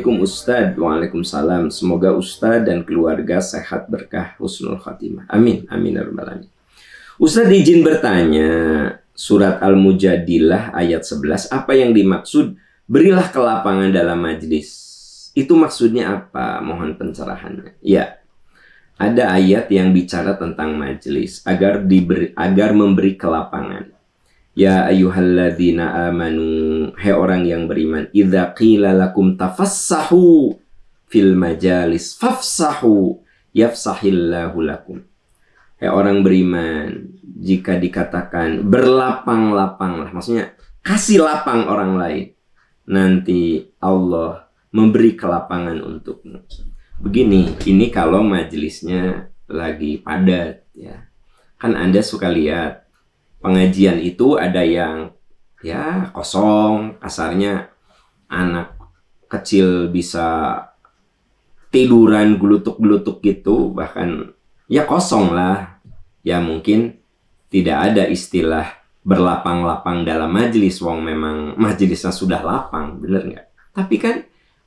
Assalamualaikum Ustadz. Waalaikumsalam. Semoga Ustadz dan keluarga sehat berkah husnul khatimah. Amin. Amin ya rabbal alamin. Ustadz izin bertanya, surat Al-Mujadilah ayat 11, apa yang dimaksud berilah kelapangan dalam majlis? Itu maksudnya apa? Mohon pencerahannya. Ya, ada ayat yang bicara tentang majlis agar memberi kelapangan. Ya ayyuhalladzina amanu, hai orang yang beriman, idza qila lakum tafassahu fil majalis fafsahu yafsahillahu lakum. Hai orang beriman, jika dikatakan berlapang-lapanglah, maksudnya kasih lapang orang lain, nanti Allah memberi kelapangan untukmu. Begini, ini kalau majelisnya lagi padat ya. Kan Anda suka lihat pengajian itu ada yang ya kosong, kasarnya anak kecil bisa tiduran gelutuk-gelutuk gitu, bahkan ya kosong lah. Ya mungkin tidak ada istilah berlapang-lapang dalam majelis, wong memang majelisnya sudah lapang, bener nggak? Tapi kan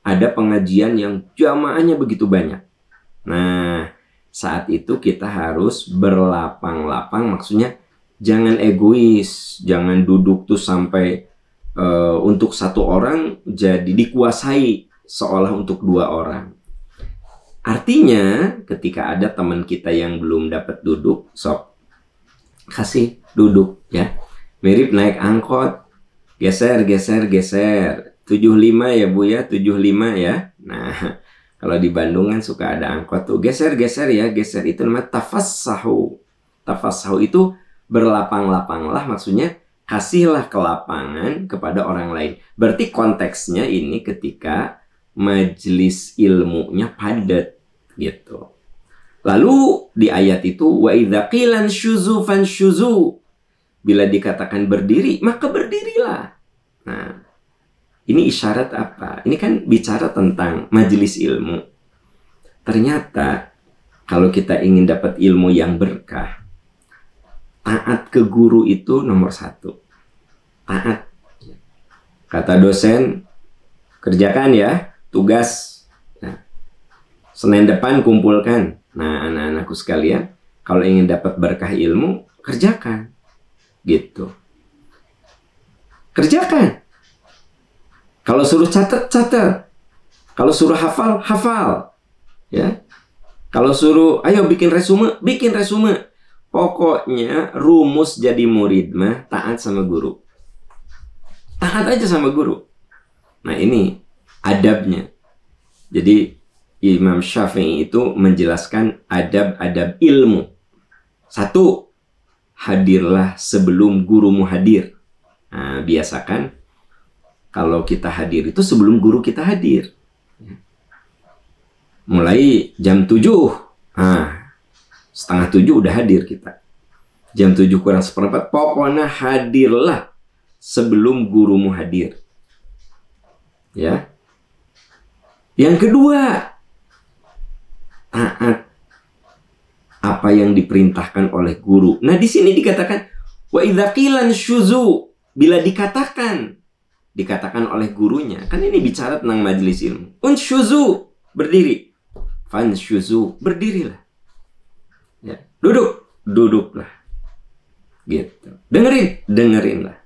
ada pengajian yang jamaahnya begitu banyak. Nah, saat itu kita harus berlapang-lapang, maksudnya jangan egois, jangan duduk tuh sampai untuk satu orang jadi dikuasai seolah untuk dua orang. Artinya ketika ada teman kita yang belum dapat duduk, sok kasih duduk ya. Mirip naik angkot, geser 75 ya Bu ya, 75 ya. Nah, kalau di Bandung kan suka ada angkot tuh geser ya, geser itu namanya tafassahu. Tafassahu itu berlapang-lapanglah, maksudnya kasihlah kelapangan kepada orang lain. Berarti konteksnya ini ketika majelis ilmunya padat gitu. Lalu di ayat itu wa idza qilan syuzu fanshuzu, bila dikatakan berdiri maka berdirilah. Nah, ini isyarat apa? Ini kan bicara tentang majelis ilmu. Ternyata kalau kita ingin dapat ilmu yang berkah, taat ke guru itu nomor satu. Taat. Kata dosen, kerjakan ya tugas. Nah, Senin depan kumpulkan. Nah, anak-anakku sekalian, kalau ingin dapat berkah ilmu, kerjakan. Gitu. Kerjakan. Kalau suruh catat, catat. Kalau suruh hafal, hafal. Ya. Kalau suruh, ayo bikin resume, bikin resume. Pokoknya rumus jadi murid mah taat sama guru. Taat aja sama guru. Nah, ini adabnya. Jadi Imam Syafi'i itu menjelaskan adab-adab ilmu. Satu, hadirlah sebelum gurumu hadir. Nah, biasakan kalau kita hadir itu sebelum guru kita hadir. Mulai jam 7. Nah, setengah 7 udah hadir kita. Jam 7 kurang seperempat, pokoknya hadirlah sebelum gurumu hadir. Ya. Yang kedua, taat apa yang diperintahkan oleh guru. Nah, di sini dikatakan wa idza qilan syuzu, bila dikatakan oleh gurunya. Kan ini bicara tentang majelis ilmu. Unshuzu, berdiri. Fanshuzu, berdirilah. Ya, duduklah. Gitu. Dengerinlah.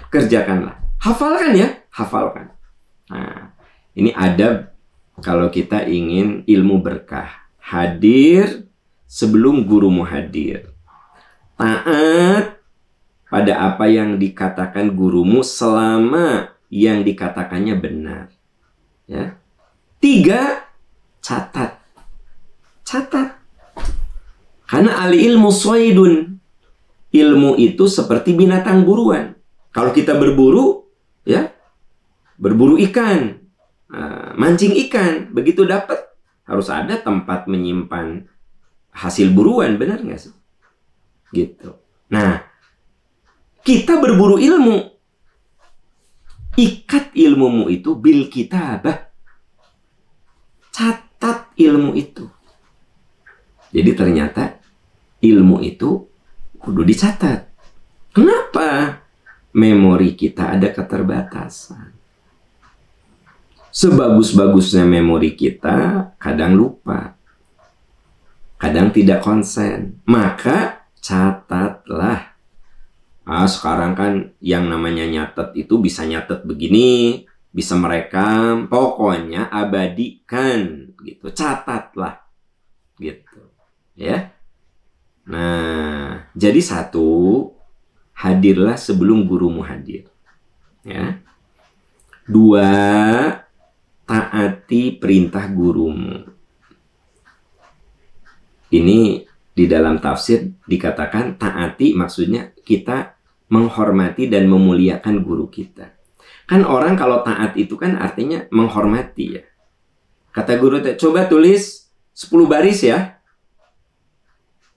Kerjakanlah. Hafalkan ya, hafalkan. Nah, ini adab kalau kita ingin ilmu berkah. Hadir sebelum gurumu hadir. Taat pada apa yang dikatakan gurumu selama yang dikatakannya benar. Ya. 3, catat. Karena al ilmu swaidun. Ilmu itu seperti binatang buruan. Kalau kita berburu, ya, berburu ikan, mancing ikan, begitu dapat harus ada tempat menyimpan hasil buruan, benar nggak sih? Gitu. Nah, kita berburu ilmu, ikat ilmumu itu bil kitabah. Catat ilmu itu. Jadi ternyata ilmu itu kudu dicatat. Kenapa? Memori kita ada keterbatasan. Sebagus-bagusnya memori kita, kadang lupa. Kadang tidak konsen. Maka catatlah. Sekarang kan yang namanya nyatet itu bisa nyatet begini, bisa merekam, pokoknya abadikan gitu. Catatlah. Gitu. Ya. Nah, jadi satu, hadirlah sebelum gurumu hadir. Ya. Dua, taati perintah gurumu. Ini di dalam tafsir dikatakan taati maksudnya kita menghormati dan memuliakan guru kita. Kan orang kalau taat itu kan artinya menghormati ya. Kata guru, coba tulis 10 baris ya.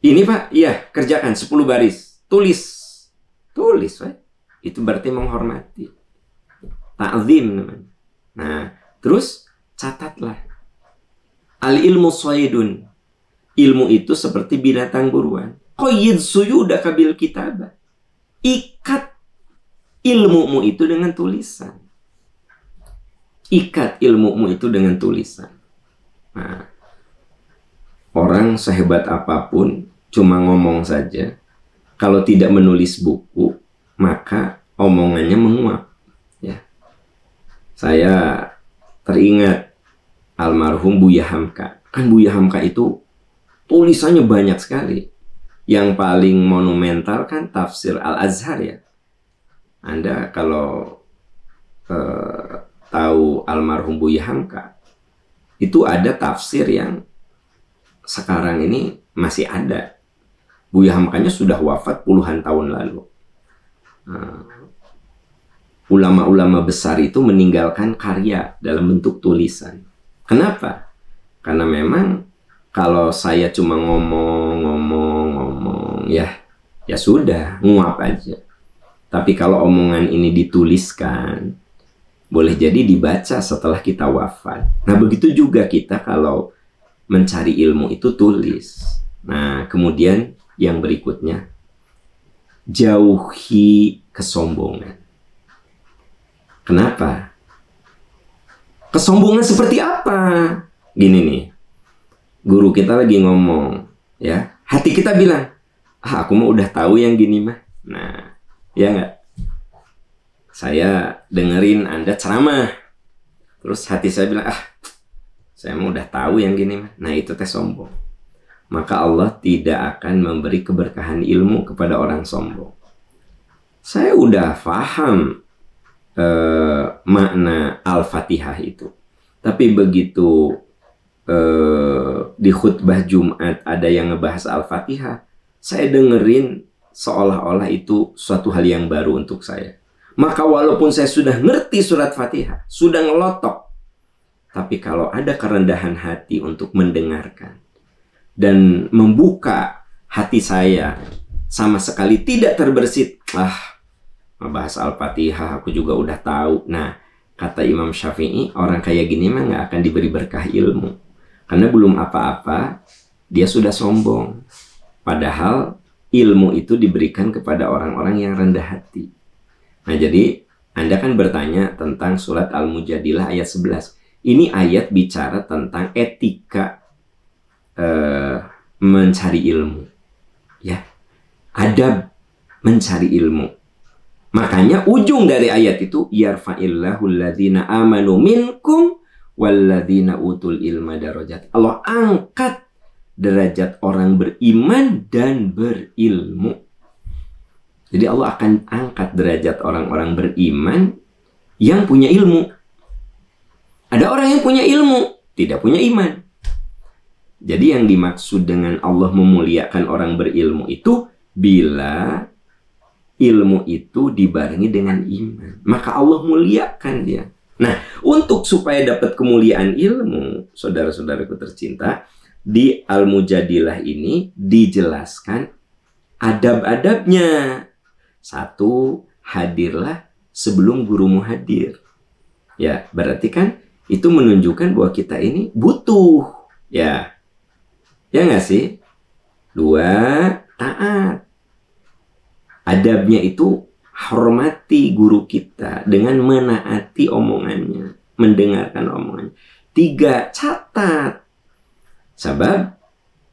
Ini Pak, iya kerjakan 10 baris. Tulis. Tulis Pak. Itu berarti menghormati. Ta'zim namanya. Nah, terus catatlah. Al-ilmu soidun. Ilmu itu seperti binatang buruan. Qayyid suyudaka bil kitabah. Ikat ilmumu itu dengan tulisan. Ikat ilmumu itu dengan tulisan. Nah, orang sehebat apapun cuma ngomong saja. Kalau tidak menulis buku, maka omongannya menguap. Ya. Saya teringat almarhum Buya Hamka. Kan Buya Hamka itu tulisannya banyak sekali. Yang paling monumental kan tafsir Al-Azhar ya. Anda kalau tahu almarhum Buya Hamka, itu ada tafsir yang sekarang ini masih ada. Buya Hamkanya sudah wafat puluhan tahun lalu. Ulama-ulama besar itu meninggalkan karya dalam bentuk tulisan. Kenapa? Karena memang kalau saya cuma ngomong, ya sudah, nguap aja. Tapi kalau omongan ini dituliskan, boleh jadi dibaca setelah kita wafat. Nah, begitu juga kita kalau mencari ilmu itu tulis. Nah, kemudian yang berikutnya, jauhi kesombongan. Kenapa? Kesombongan seperti apa? Gini nih, guru kita lagi ngomong, ya, hati kita bilang, aku mah udah tahu yang gini mah. Nah, ya nggak? Saya dengerin Anda ceramah, terus hati saya bilang, saya mah udah tahu yang gini mah. Nah, itu teh sombong. Maka Allah tidak akan memberi keberkahan ilmu kepada orang sombong. Saya udah paham makna Al-Fatihah itu. Tapi begitu di khutbah Jumat ada yang ngebahas Al-Fatihah, saya dengerin seolah-olah itu suatu hal yang baru untuk saya. Maka walaupun saya sudah ngerti surat Fatihah, sudah ngelotok, tapi kalau ada kerendahan hati untuk mendengarkan dan membuka hati saya sama sekali tidak terbersit, membahas Al-Fatihah aku juga udah tahu. Nah, kata Imam Syafi'i, orang kayak gini mah nggak akan diberi berkah ilmu. Karena belum apa-apa, dia sudah sombong. Padahal ilmu itu diberikan kepada orang-orang yang rendah hati. Nah, jadi Anda kan bertanya tentang surat Al-Mujadilah ayat 11. Ini ayat bicara tentang etika mencari ilmu. Ya, adab mencari ilmu. Makanya ujung dari ayat itu, yarfa'illahu alladzina amanu minkum walladzina utul ilma darajat. Allah angkat derajat orang beriman dan berilmu. Jadi Allah akan angkat derajat orang-orang beriman yang punya ilmu. Ada orang yang punya ilmu, tidak punya iman. Jadi yang dimaksud dengan Allah memuliakan orang berilmu itu bila ilmu itu dibarengi dengan iman, maka Allah muliakan dia. Nah, untuk supaya dapat kemuliaan ilmu, saudara-saudaraku tercinta, di Al-Mujadilah ini dijelaskan adab-adabnya. Satu, hadirlah sebelum gurumu hadir. Ya, berarti kan itu menunjukkan bahwa kita ini butuh. Ya, ya nggak sih? Dua, taat. Adabnya itu hormati guru kita dengan menaati omongannya, mendengarkan omongannya. 3, catat. Sebab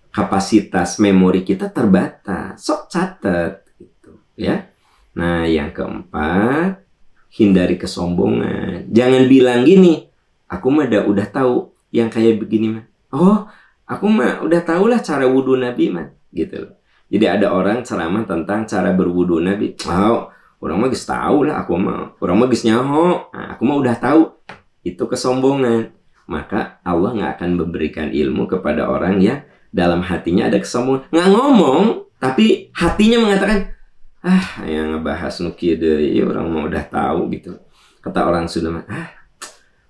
kapasitas memori kita terbatas. Sok catat gitu, ya. Nah, yang keempat, hindari kesombongan. Jangan bilang gini, aku mah udah tahu yang kayak begini mah. Oh, aku mah udah tahu lah cara wudhu Nabi mah, gitu. Jadi ada orang ceramah tentang cara berwudhu Nabi. Oh, orang mah geus tahu lah, orang mah geus nyaho. Nah, aku mah udah tahu. Itu kesombongan. Maka Allah nggak akan memberikan ilmu kepada orang yang dalam hatinya ada kesombongan. Nggak ngomong, tapi hatinya mengatakan, yang ngebahas nuki deh, orang mau udah tahu gitu. Kata orang Sunda,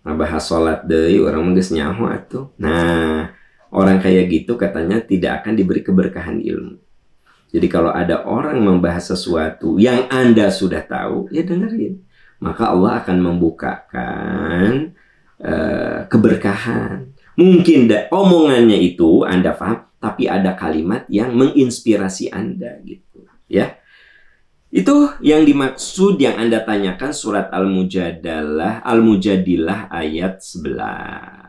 ngebahas sholat deh, orang mau geus nyaho atuh. Nah, orang kayak gitu katanya tidak akan diberi keberkahan ilmu. Jadi kalau ada orang membahas sesuatu yang Anda sudah tahu, ya dengerin. Maka Allah akan membukakan keberkahan. Mungkin omongannya itu Anda paham, tapi ada kalimat yang menginspirasi Anda gitu, ya. Itu yang dimaksud yang Anda tanyakan surat Al-Mujadilah ayat 11.